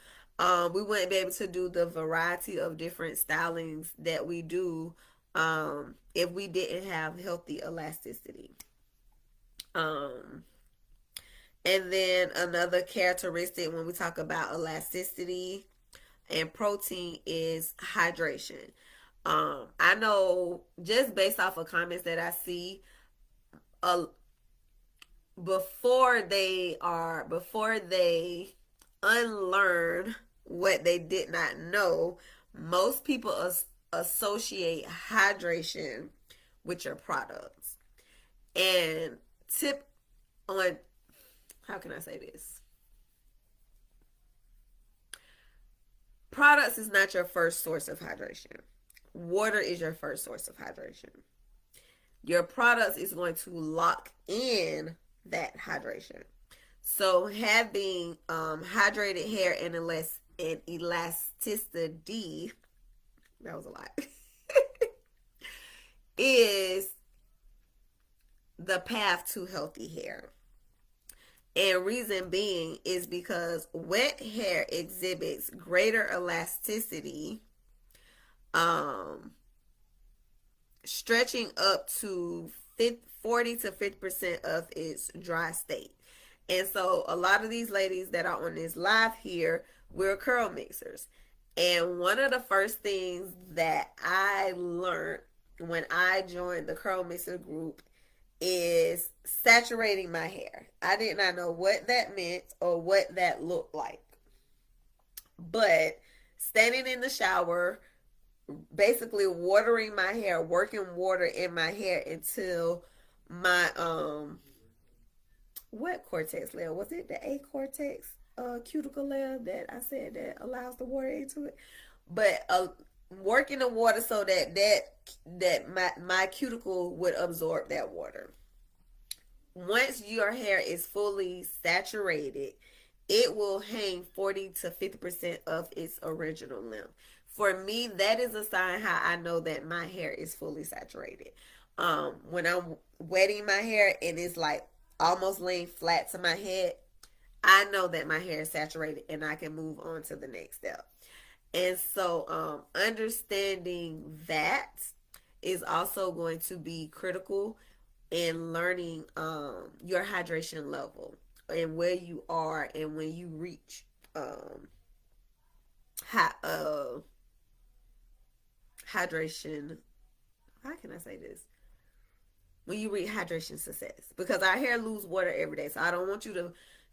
We wouldn't be able to do the variety of different stylings that we do if we didn't have healthy elasticity. Um, and then another characteristic when we talk about elasticity and protein is hydration. I know just based off of comments that I see, uh, before they unlearn what they did not know, most people associate hydration with your products. And tip on, how can I say this? Products is not your first source of hydration. Water is your first source of hydration. Your products is going to lock in that hydration. So having hydrated hair and elasticity, that was a lot, is the path to healthy hair. And reason being is because wet hair exhibits greater elasticity, um, stretching up to 40 to 50% of its dry state. And so a lot of these ladies that are on this live here, we're curl mixers. And one of the first things that I learned when I joined the curl mixer group is saturating my hair. I did not know what that meant or what that looked like. But standing in the shower, basically watering my hair, working water in my hair until my what cortex layer was it? The A cortex cuticle layer that I said that allows the water into it. But working the water so that my cuticle would absorb that water. Once your hair is fully saturated, it will hang 40 to 50% of its original length. For me, that is a sign how I know that my hair is fully saturated. When I'm wetting my hair and it's like almost laying flat to my head, I know that my hair is saturated and I can move on to the next step. And so understanding that is also going to be critical in learning your hydration level and where you are and when you reach hydration. How can I say this? When you reach hydration success, because our hair lose water every day. So I don't want you to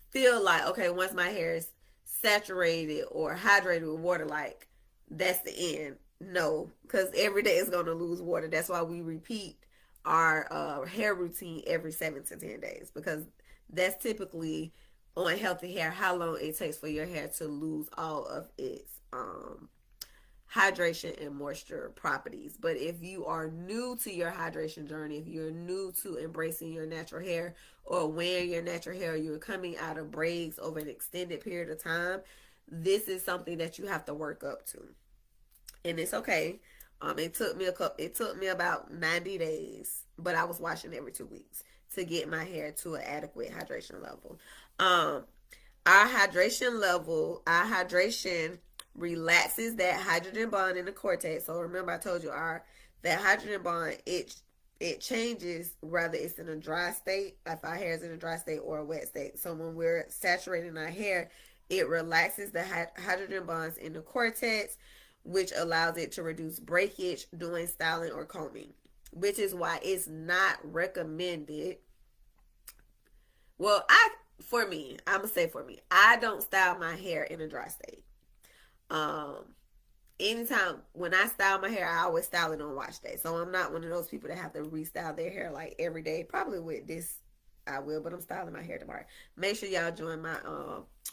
feel like, okay, once my hair is saturated or hydrated with water, like that's the end. No, because every day is going to lose water. That's why we repeat our hair routine every 7 to 10 days, because that's typically on healthy hair how long it takes for your hair to lose all of its hydration and moisture properties. But if you are new to your hydration journey, if you're new to embracing your natural hair or wearing your natural hair, you're coming out of braids over an extended period of time, this is something that you have to work up to. And it's okay. It took me about 90 days, but I was washing every 2 weeks to get my hair to an adequate hydration level. Um, our hydration relaxes that hydrogen bond in the cortex. So remember, I told you that hydrogen bond it changes whether it's in a dry state, if our hair is in a dry state or a wet state. So when we're saturating our hair, it relaxes the hydrogen bonds in the cortex, which allows it to reduce breakage during styling or combing, which is why it's not recommended. Well, I'm gonna say for me, I don't style my hair in a dry state. Um, Anytime when I style my hair, I always style it on wash day. So I'm not one of those people that have to restyle their hair like every day. Probably with this, I will, but I'm styling my hair tomorrow. Make sure y'all join my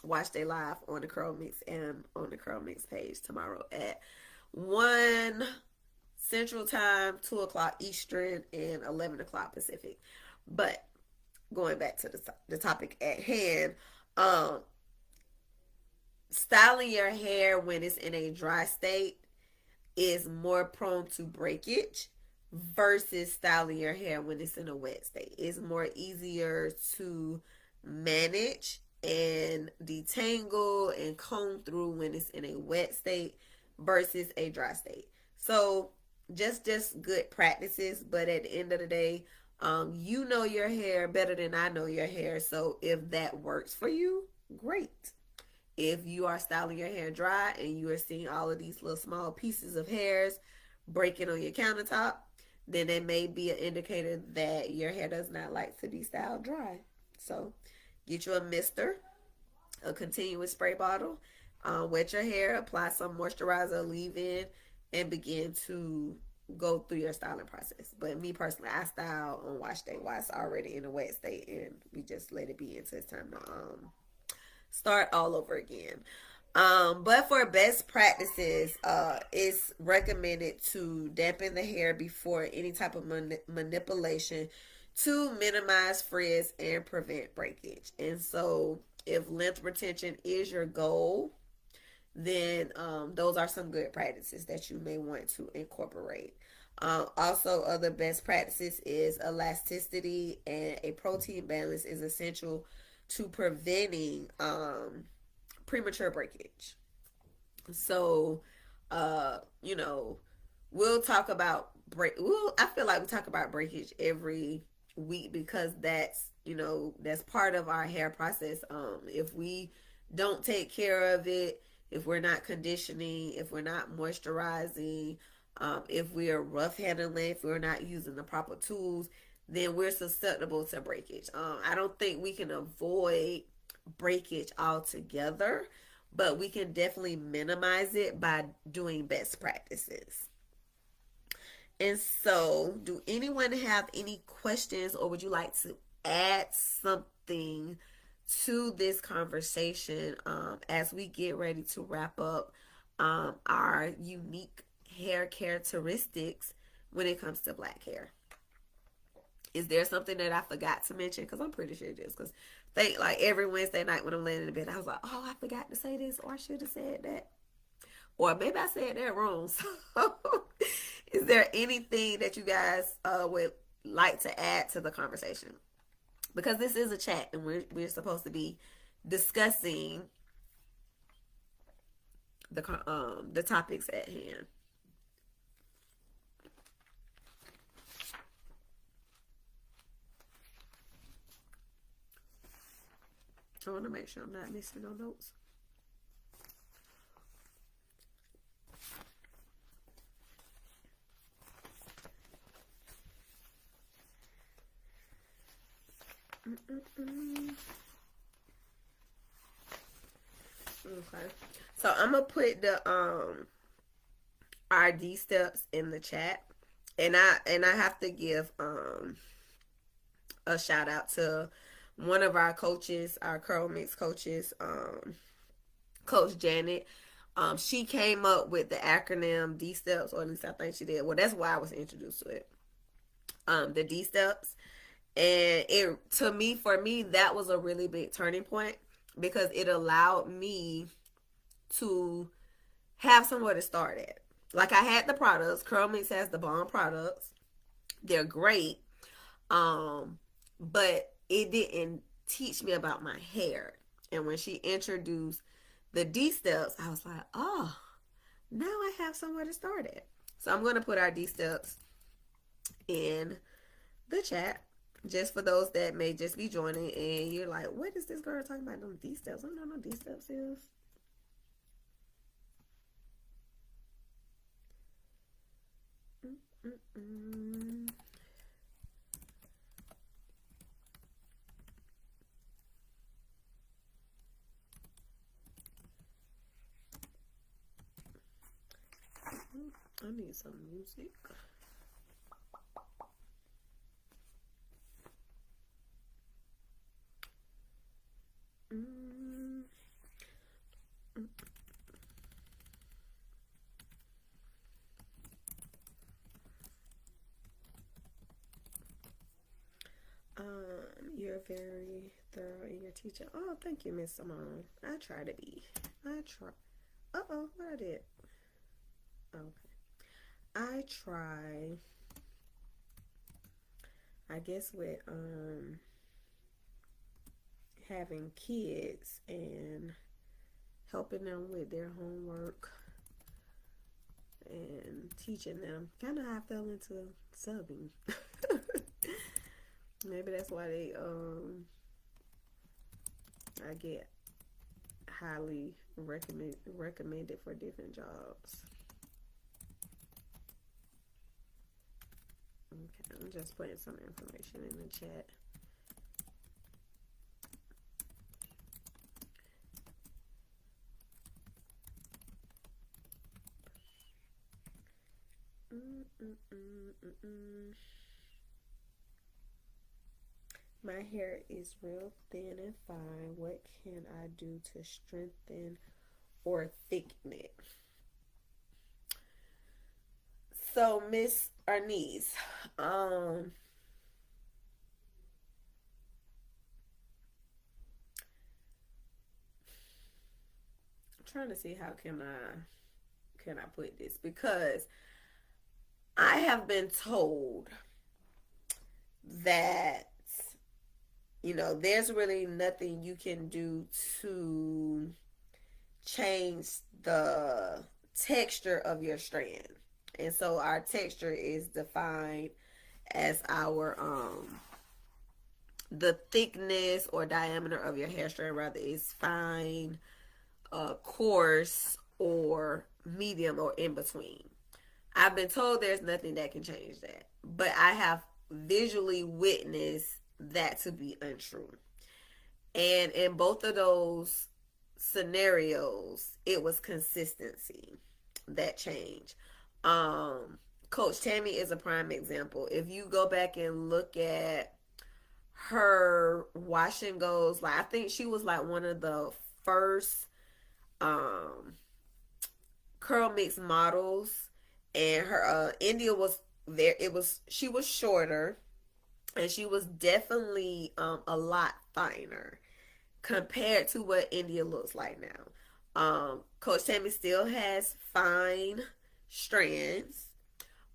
wash day live on the Curl Mix and on the Curl Mix page tomorrow at 1 Central Time, 2 o'clock Eastern, and 11 o'clock Pacific. But going back to the topic at hand, um, styling your hair when it's in a dry state is more prone to breakage versus styling your hair when it's in a wet state. It's more easier to manage and detangle and comb through when it's in a wet state versus a dry state. So just good practices, but at the end of the day, you know your hair better than I know your hair. So if that works for you, great. If you are styling your hair dry and you are seeing all of these little small pieces of hairs breaking on your countertop, then it may be an indicator that your hair does not like to be styled dry. So get you a mister, a continuous spray bottle, wet your hair, apply some moisturizer, leave in, and begin to go through your styling process. But me personally, I style on wash day while it's already in a wet state, and we just let it be until it's time to start all over again. But for best practices, it's recommended to dampen the hair before any type of manipulation to minimize frizz and prevent breakage. And so, if length retention is your goal, then those are some good practices that you may want to incorporate. Also, other best practices is elasticity, and a protein balance is essential to preventing premature breakage. So, you know, we'll talk about I feel like we talk about breakage every week because that's part of our hair process. If we don't take care of it, if we're not conditioning, if we're not moisturizing, if we are rough handling, if we're not using the proper tools, then we're susceptible to breakage. I don't think we can avoid breakage altogether, but we can definitely minimize it by doing best practices. And so, do anyone have any questions, or would you like to add something to this conversation as we get ready to wrap up our unique hair characteristics when it comes to black hair? Is there something that I forgot to mention? Because I'm pretty sure it is. Because like every Wednesday night when I'm laying in the bed, I was like, oh, I forgot to say this, or I should have said that. Or maybe I said that wrong. So, is there anything that you guys would like to add to the conversation? Because this is a chat, and we're supposed to be discussing the topics at hand. I want to make sure I'm not missing no notes. Okay, so I'm gonna put the RD steps in the chat, and I have to give a shout out to one of our coaches, our Curl Mix coaches, Coach Janet. She came up with the acronym D steps, or at least I think she did. Well, that's why I was introduced to it. The D steps, and for me, that was a really big turning point because it allowed me to have somewhere to start at. Like I had the products. Curl Mix has the bomb products. They're great. But it didn't teach me about my hair. And when she introduced the D steps, I was like, oh, now I have somewhere to start at. So I'm gonna put our D steps in the chat. Just for those that may just be joining and you're like, what is this girl talking about? Them D steps. I don't know what D steps is. Mm-mm. I need some music. Mm. You're very thorough in your teaching. Oh, thank you, Miss Simone. I try to be. I try. Uh-oh, what I did? Okay. I try, I guess, with having kids and helping them with their homework and teaching them. Kind of how I fell into subbing. Maybe that's why I get highly recommended for different jobs. Okay, I'm just putting some information in the chat. My hair is real thin and fine. What can I do to strengthen or thicken it? So, Miss Arnice, I'm trying to see how can I put this, because I have been told that there's really nothing you can do to change the texture of your strand. And so our texture is defined as our the thickness or diameter of your hair strand, rather is fine, coarse, or medium, or in between. I've been told there's nothing that can change that, but I have visually witnessed that to be untrue. And in both of those scenarios, it was consistency that changed. Coach Tammy is a prime example. If you go back and look at her wash and goes, like I think she was like one of the first um curl mix models, and her India was there. It was She was shorter, and she was definitely a lot finer compared to what India looks like now. Coach Tammy still has fine strands,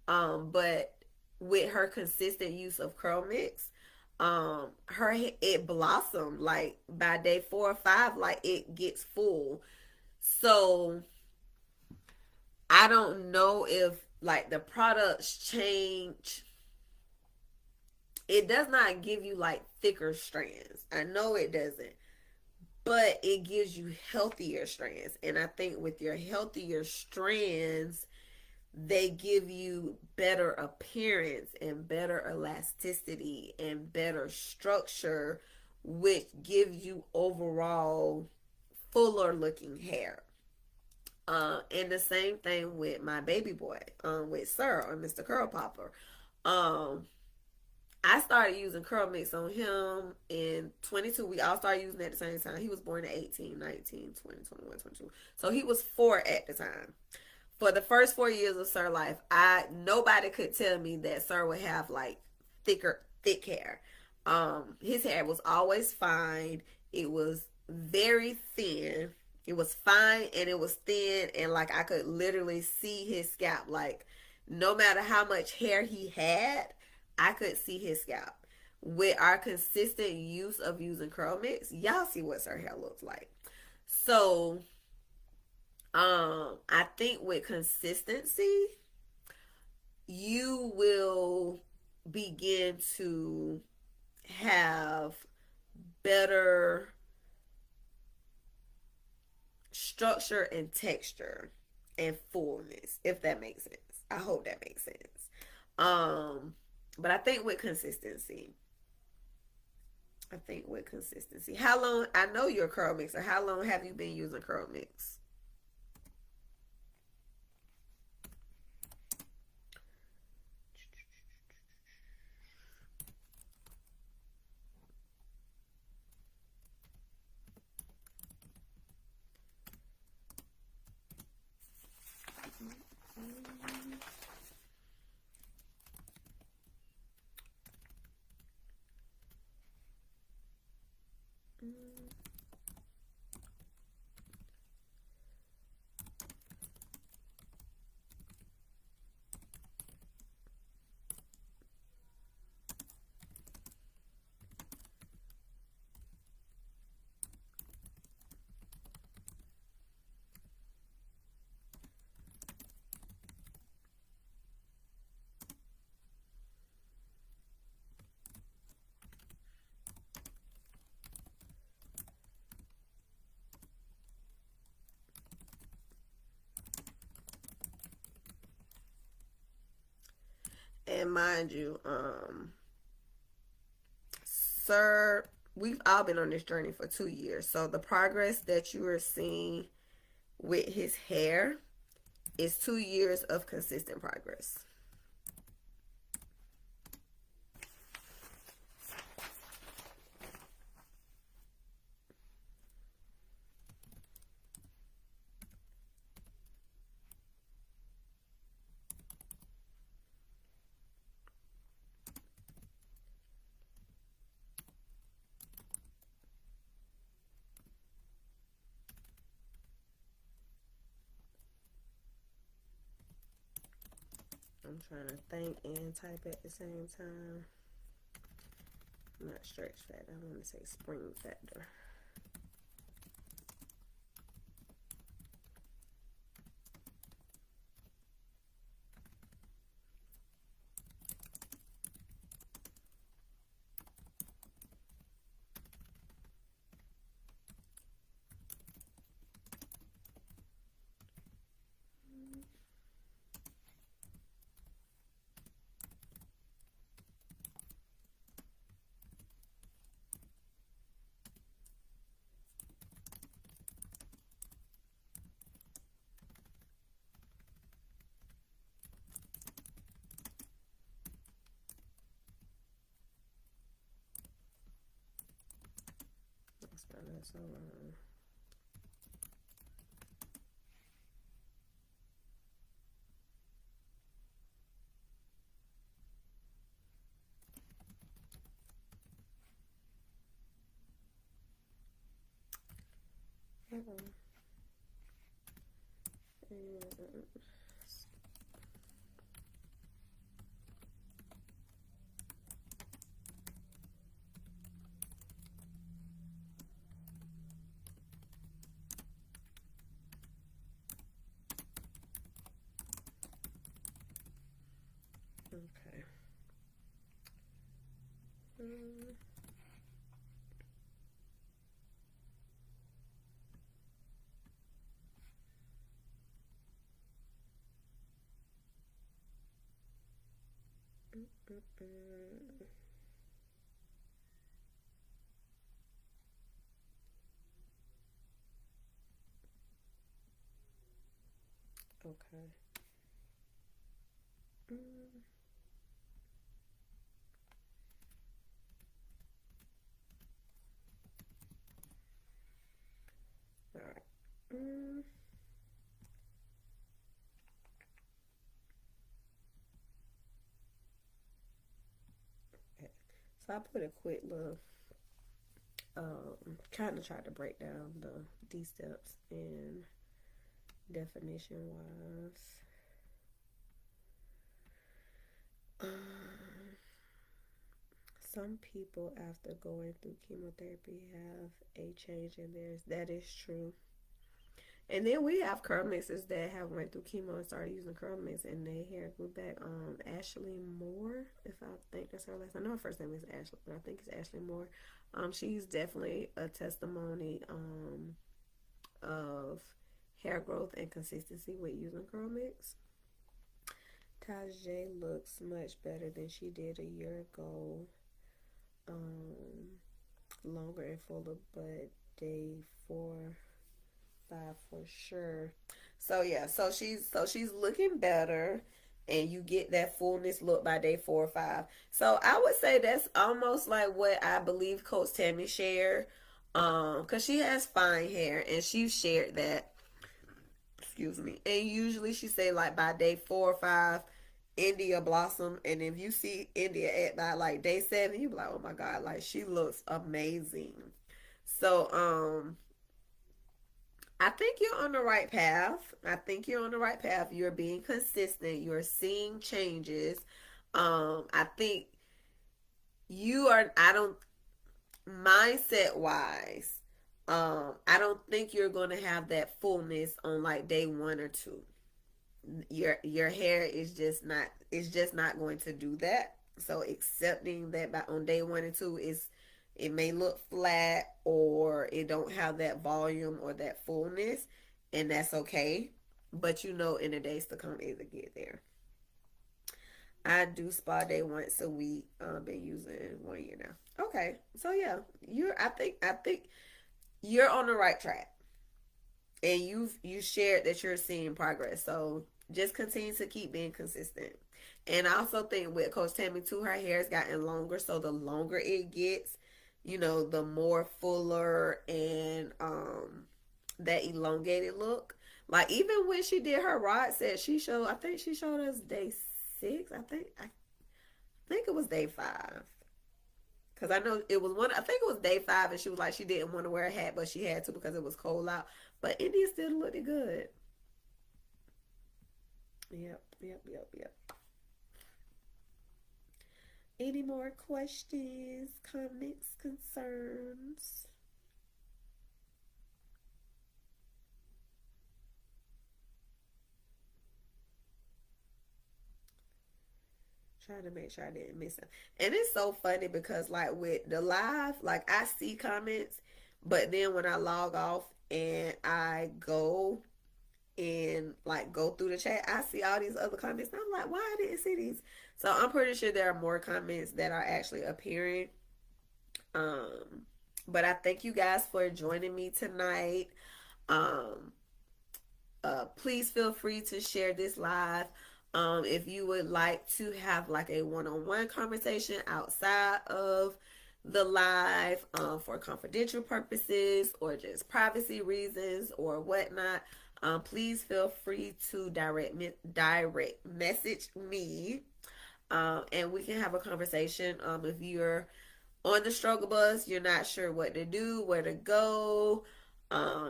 but with her consistent use of curl mix, her it blossomed like by day 4 or 5, like it gets full. So I don't know if like the products change. It does not give you like thicker strands. I know it doesn't, but it gives you healthier strands. And I think with your healthier strands, they give you better appearance and better elasticity and better structure, which gives you overall fuller looking hair. And the same thing with my baby boy, with Sir, or Mr. Curl Popper. Um, I started using curl mix on him in 22. We all started using it at the same time. He was born in 18, 19, 20, 21, 22. So he was 4 at the time. For the first 4 years of Sir life, nobody could tell me that Sir would have like thick hair. His hair was always fine. It was very thin. It was fine and it was thin, and like I could literally see his scalp. Like no matter how much hair he had, I could see his scalp. With our consistent use of using curl mix, y'all see what her hair looks like. So, I think with consistency, you will begin to have better structure and texture and fullness, if that makes sense. I hope that makes sense. Um, but I think with consistency. How long? I know you're a curl mixer. How long have you been using curl mix? And mind you, sir, we've all been on this journey for 2 years. So the progress that you are seeing with his hair is 2 years of consistent progress. I'm trying to think and type at the same time. Not stretch factor. I want to say spring factor. Spell that so long. Okay. Okay. All right. Okay. So I put a quick little kind of tried to break down these steps in definition wise. Some people after going through chemotherapy have a change in theirs. That is true. And then we have curl mixers that have went through chemo and started using curl mix and their hair grew back. Ashley Moore, if I think that's her last name. I know her first name is Ashley, but I think it's Ashley Moore. She's definitely a testimony of hair growth and consistency with using curl mix. Tajay looks much better than she did a year ago. Longer and fuller, but day 4, 5 for sure. So yeah, so she's looking better, and you get that fullness look by day 4 or 5. So I would say that's almost like what I believe Coach Tammy shared, because she has fine hair, and she shared that. Excuse me. And usually she say like by day 4 or 5, India blossom, and if you see India at by like day 7, you be like, oh my god, like she looks amazing. So I think you're on the right path. I think you're on the right path. You're being consistent. You're seeing changes. I think you are. I don't mindset wise. I don't think you're gonna have that fullness on like day 1 or 2. Your hair is just not going to do that. So accepting that by on day 1 and 2 is, it may look flat or it don't have that volume or that fullness, and that's okay. But you know, in the days to come, it'll get there. I do spa day once a week. Been using 1 year now. Okay, so yeah, you're. I think you're on the right track, and you shared that you're seeing progress. So just continue to keep being consistent. And I also think with Coach Tammy too, her hair has gotten longer. So the longer it gets, the more fuller and that elongated look. Like even when she did her rod set, she showed. I think she showed us day 6. I think it was day 5. Cause I know it was one. I think it was day 5, and she was like she didn't want to wear a hat, but she had to because it was cold out. But India still looked good. Yep, yep, yep, yep. Any more questions, comments, concerns? Trying to make sure I didn't miss it. And it's so funny because like with the live, like I see comments, but then when I log off and I go and like go through the chat, I see all these other comments. And I'm like, why I didn't see these? So I'm pretty sure there are more comments that are actually appearing. Um, but I thank you guys for joining me tonight. Um, please feel free to share this live. If you would like to have like a one-on-one conversation outside of the live, for confidential purposes or just privacy reasons or whatnot, please feel free to direct message me, and we can have a conversation. If you're on the struggle bus, you're not sure what to do, where to go,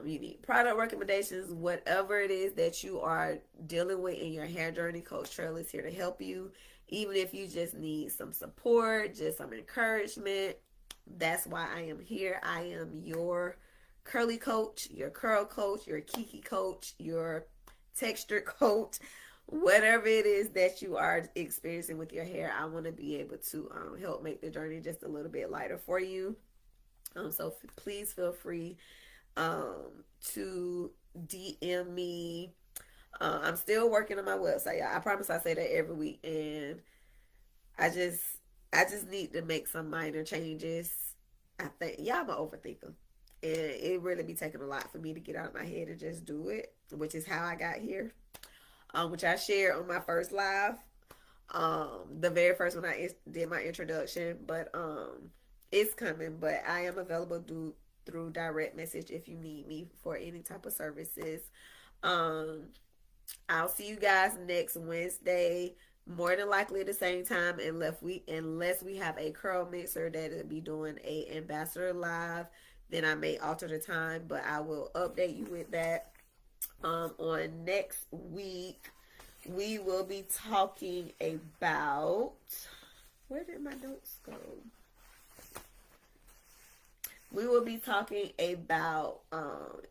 you need product recommendations, whatever it is that you are dealing with in your hair journey, Coach Trell is here to help you. Even if you just need some support, just some encouragement, that's why I am here. I am your curly coach, your curl coach, your kiki coach, your texture coach, whatever it is that you are experiencing with your hair. I want to be able to help make the journey just a little bit lighter for you. So please feel free to DM me. I'm still working on my website. I promise I say that every week, and I just I just need to make some minor changes. I think I'm an overthinker, and it really be taking a lot for me to get out of my head and just do it, which is how I got here. Which I shared on my first live, the very first one I did my introduction, but it's coming. But I am available through direct message if you need me for any type of services. Um, I'll see you guys next Wednesday. more than likely at the same time, unless we have a curl mixer that will be doing a ambassador live, then I may alter the time, but I will update you with that. On next week, we will be talking about, where did my notes go? We will be talking about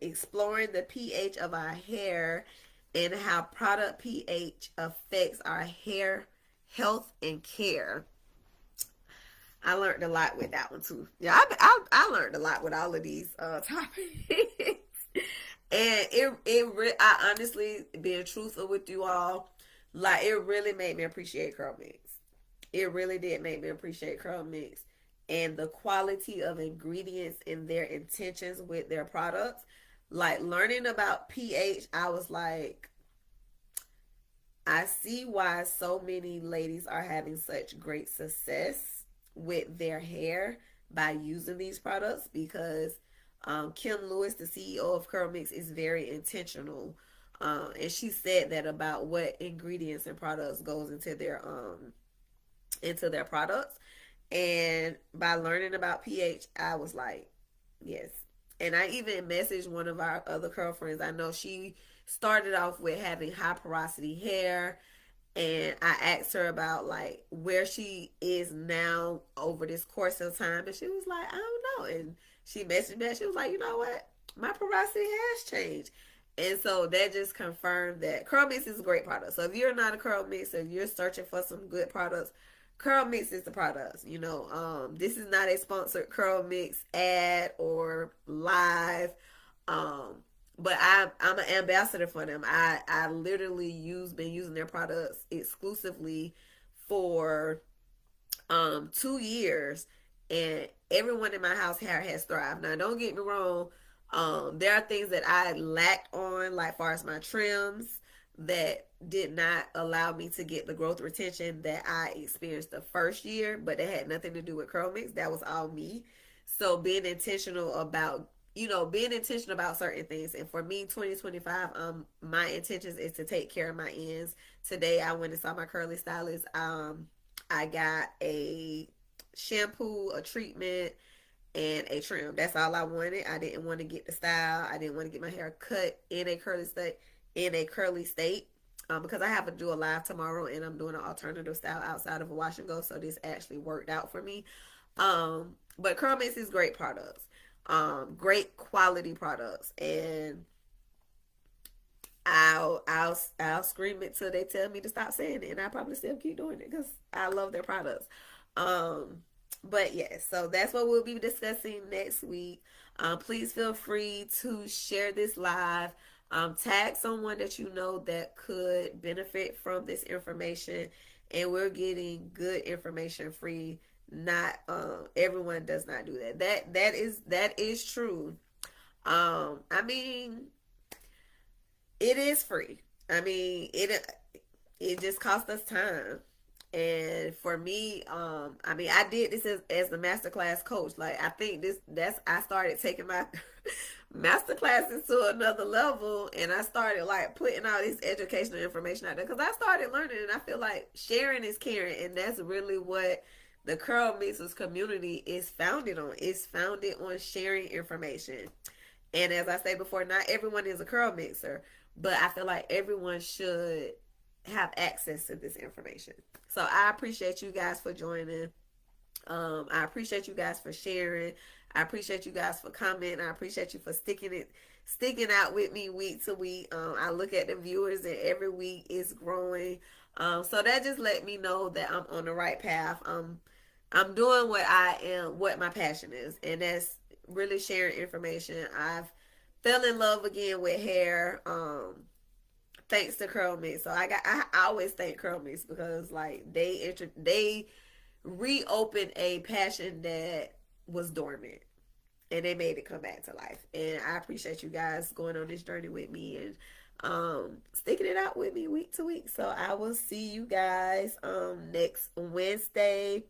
exploring the pH of our hair and how product pH affects our hair health and care. I learned a lot with that one too. Yeah, I learned a lot with all of these topics. And I honestly, being truthful with you all, like it really made me appreciate curl mix. It really did make me appreciate curl mix and the quality of ingredients and their intentions with their products. Like learning about pH, I was like, I see why so many ladies are having such great success with their hair by using these products because Kim Lewis, the CEO of Curl Mix, is very intentional. And she said that about what ingredients and products goes into their products. And by learning about pH, I was like, yes. And I even messaged one of our other girlfriends. I know she started off with having high porosity hair, and I asked her about like where she is now over this course of time, and she was like, I don't know. And she messaged me, she was like, you know what, my porosity has changed. And so that just confirmed that Curl Mix is a great product. So if you're not a Curl Mix, if you're searching for some good products, Curl Mix is the products. This is not a sponsored Curl Mix ad or live. Um, but I'm an ambassador for them. I literally been using their products exclusively for 2 years, and everyone in my house hair has thrived. Now, don't get me wrong. There are things that I lacked on, like far as my trims, that did not allow me to get the growth retention that I experienced the first year, but it had nothing to do with curl mix. That was all me. So being intentional about certain things. And for me, 2025, my intentions is to take care of my ends. Today, I went and saw my curly stylist. I got a shampoo, a treatment, and a trim. That's all I wanted. I didn't want to get the style. I didn't want to get my hair cut in a curly state. Because I have to do a live tomorrow, and I'm doing an alternative style outside of a wash and go. So this actually worked out for me. But Curl Mix is great products. Great quality products, and I'll scream it till they tell me to stop saying it, and I probably still keep doing it because I love their products. Um, but yes, so that's what we'll be discussing next week. Please feel free to share this live. Tag someone that you know that could benefit from this information, and we're getting good information free. Not everyone does not do that. That is true. I mean, it is free. I mean, it just costs us time. And for me, I mean, I did this as the masterclass coach. Like, I think I started taking my master classes to another level, and I started like putting all this educational information out there because I started learning, and I feel like sharing is caring, and that's really what the Curl Mixers community is founded on. It's founded on sharing information. And as I said before, not everyone is a curl mixer, but I feel like everyone should have access to this information. So I appreciate you guys for joining. I appreciate you guys for sharing. I appreciate you guys for commenting. I appreciate you for sticking out with me week to week. I look at the viewers, and every week is growing. So that just let me know that I'm on the right path. I'm doing what my passion is, and that's really sharing information. I've fell in love again with hair. Thanks to Curl Mix. So I always thank Curl Mix because like they reopened a passion that was dormant, and they made it come back to life. And I appreciate you guys going on this journey with me and sticking it out with me week to week. So I will see you guys next Wednesday.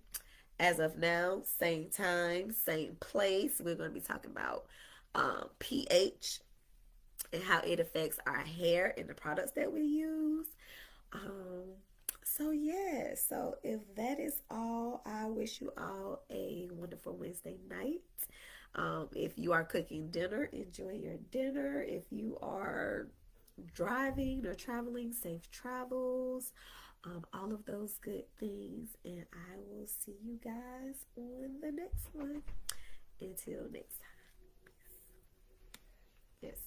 As of now, same time, same place. We're going to be talking about pH and how it affects our hair and the products that we use. So yeah, so if that is all, I wish you all a wonderful Wednesday night. If you are cooking dinner, enjoy your dinner. If you are driving or traveling, safe travels. All of those good things. And I will see you guys on the next one. Until next time. Yes.